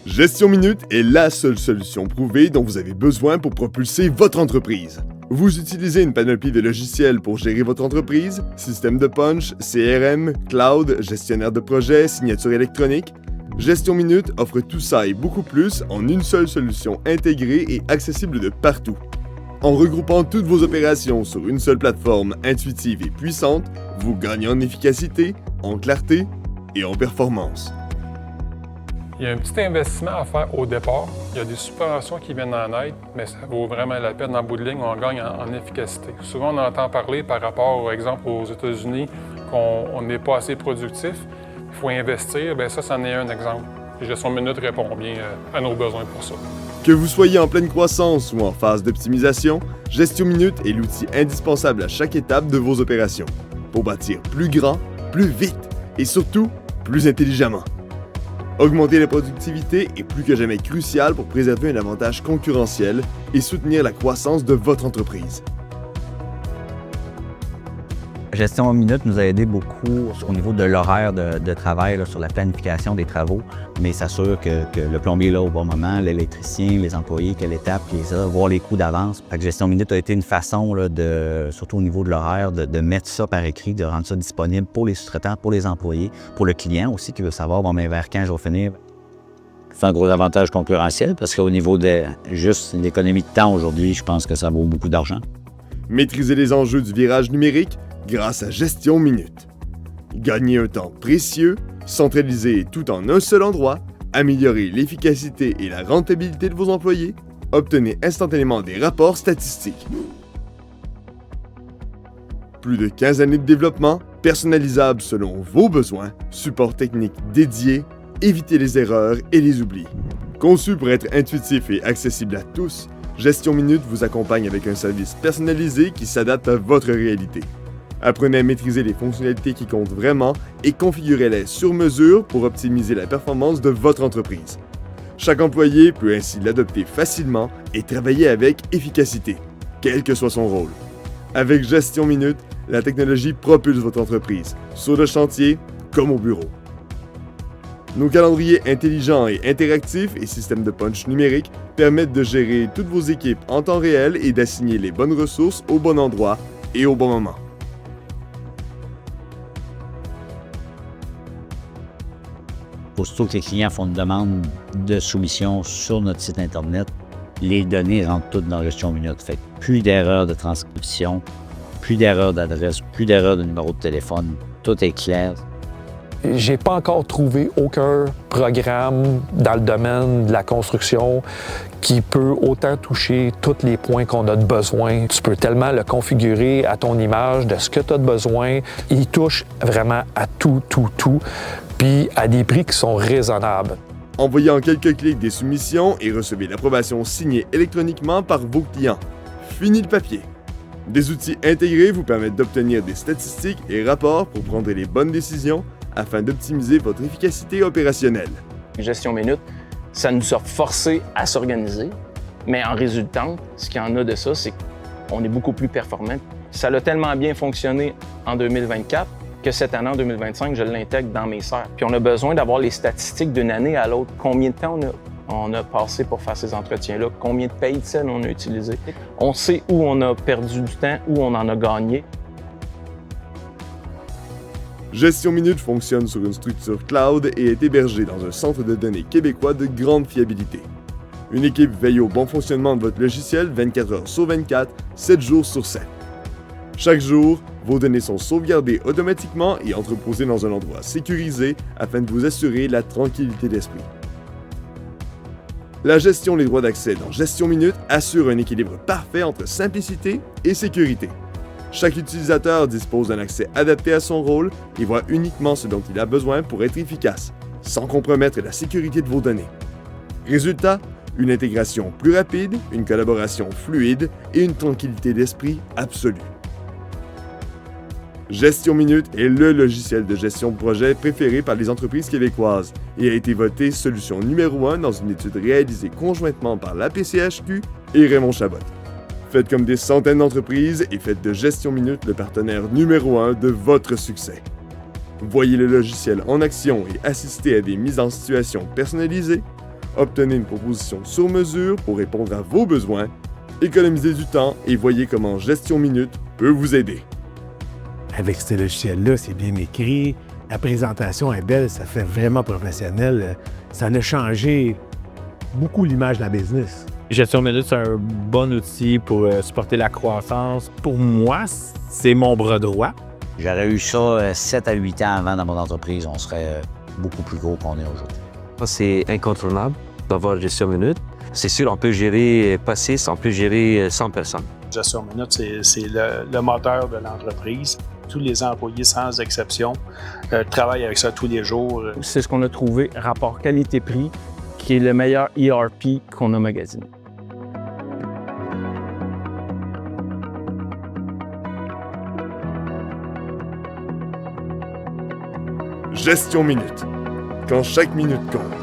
Gestion Minute est la seule solution prouvée dont vous avez besoin pour propulser votre entreprise. Vous utilisez une panoplie de logiciels pour gérer votre entreprise, système de punch, CRM, cloud, gestionnaire de projet, signature électronique. Gestion Minute offre tout ça et beaucoup plus en une seule solution intégrée et accessible de partout. En regroupant toutes vos opérations sur une seule plateforme intuitive et puissante, vous gagnez en efficacité, en clarté et en performance. Il y a un petit investissement à faire au départ. Il y a des subventions qui viennent en aide, mais ça vaut vraiment la peine en bout de ligne, on gagne en efficacité. Souvent, on entend parler par rapport, par exemple, aux États-Unis, qu'on n'est pas assez productif. Il faut investir, bien ça, c'en est un exemple. Et Gestion Minute répond bien à nos besoins pour ça. Que vous soyez en pleine croissance ou en phase d'optimisation, Gestion Minute est l'outil indispensable à chaque étape de vos opérations pour bâtir plus grand, plus vite et surtout plus intelligemment. Augmenter la productivité est plus que jamais crucial pour préserver un avantage concurrentiel et soutenir la croissance de votre entreprise. Gestion Minute nous a aidé beaucoup au niveau de l'horaire de travail, là, sur la planification des travaux, mais s'assure que le plombier est là au bon moment, l'électricien, les employés, quelle étape, puis ça, voir les coûts d'avance. Fait que Gestion Minute a été une façon, là, surtout au niveau de l'horaire, de mettre ça par écrit, de rendre ça disponible pour les sous-traitants, pour les employés, pour le client aussi qui veut savoir, bon, mais vers quand je vais finir. C'est un gros avantage concurrentiel parce qu'au niveau de juste l'économie de temps aujourd'hui, je pense que ça vaut beaucoup d'argent. Maîtriser les enjeux du virage numérique grâce à Gestion Minute. Gagnez un temps précieux, centralisé tout en un seul endroit, améliorer l'efficacité et la rentabilité de vos employés, obtenez instantanément des rapports statistiques. Plus de 15 années de développement, personnalisable selon vos besoins, support technique dédié, évitez les erreurs et les oublis. Conçu pour être intuitif et accessible à tous, Gestion Minute vous accompagne avec un service personnalisé qui s'adapte à votre réalité. Apprenez à maîtriser les fonctionnalités qui comptent vraiment et configurez-les sur mesure pour optimiser la performance de votre entreprise. Chaque employé peut ainsi l'adopter facilement et travailler avec efficacité, quel que soit son rôle. Avec Gestion Minute, la technologie propulse votre entreprise, sur le chantier comme au bureau. Nos calendriers intelligents et interactifs et systèmes de punch numérique permettent de gérer toutes vos équipes en temps réel et d'assigner les bonnes ressources au bon endroit et au bon moment. Aussitôt que les clients font une demande de soumission sur notre site Internet, les données rentrent toutes dans Gestion Minute. Fait que plus d'erreurs de transcription, plus d'erreurs d'adresse, plus d'erreurs de numéro de téléphone. Tout est clair. J'ai pas encore trouvé aucun programme dans le domaine de la construction qui peut autant toucher tous les points qu'on a de besoin. Tu peux tellement le configurer à ton image de ce que tu as de besoin. Il touche vraiment à tout, puis à des prix qui sont raisonnables. Envoyez en quelques clics des soumissions et recevez l'approbation signée électroniquement par vos clients. Fini le papier. Des outils intégrés vous permettent d'obtenir des statistiques et rapports pour prendre les bonnes décisions afin d'optimiser votre efficacité opérationnelle. Gestion Minute, ça nous a forcé à s'organiser, mais en résultant, ce qu'il y en a de ça, c'est qu'on est beaucoup plus performant. Ça a tellement bien fonctionné en 2024 que cette année, en 2025, je l'intègre dans mes serres. Puis on a besoin d'avoir les statistiques d'une année à l'autre. Combien de temps on a passé pour faire ces entretiens-là? Combien de pays de sel on a utilisé? On sait où on a perdu du temps, où on en a gagné. Gestion Minute fonctionne sur une structure cloud et est hébergée dans un centre de données québécois de grande fiabilité. Une équipe veille au bon fonctionnement de votre logiciel 24 heures sur 24, 7 jours sur 7. Chaque jour, vos données sont sauvegardées automatiquement et entreposées dans un endroit sécurisé afin de vous assurer la tranquillité d'esprit. La gestion des droits d'accès dans Gestion Minute assure un équilibre parfait entre simplicité et sécurité. Chaque utilisateur dispose d'un accès adapté à son rôle et voit uniquement ce dont il a besoin pour être efficace, sans compromettre la sécurité de vos données. Résultat, une intégration plus rapide, une collaboration fluide et une tranquillité d'esprit absolue. Gestion Minute est le logiciel de gestion de projet préféré par les entreprises québécoises et a été voté solution numéro 1 dans une étude réalisée conjointement par l'APCHQ et Raymond Chabot. Faites comme des centaines d'entreprises et faites de Gestion Minute le partenaire numéro 1 de votre succès. Voyez le logiciel en action et assistez à des mises en situation personnalisées. Obtenez une proposition sur mesure pour répondre à vos besoins, économisez du temps et voyez comment Gestion Minute peut vous aider. Avec ce logiciel-là, c'est bien écrit, la présentation est belle, ça fait vraiment professionnel. Ça a changé beaucoup l'image de la business. Gestion Minute, c'est un bon outil pour supporter la croissance. Pour moi, c'est mon bras droit. J'aurais eu ça 7 à 8 ans avant dans mon entreprise, on serait beaucoup plus gros qu'on est aujourd'hui. C'est incontournable d'avoir Gestion Minute. C'est sûr, on peut gérer pas 6, on peut gérer 100 personnes. Gestion Minute, c'est le moteur de l'entreprise. Tous les employés, sans exception, travaillent avec ça tous les jours. C'est ce qu'on a trouvé, rapport qualité-prix, qui est le meilleur ERP qu'on a magasiné. Gestion Minute. Quand chaque minute compte.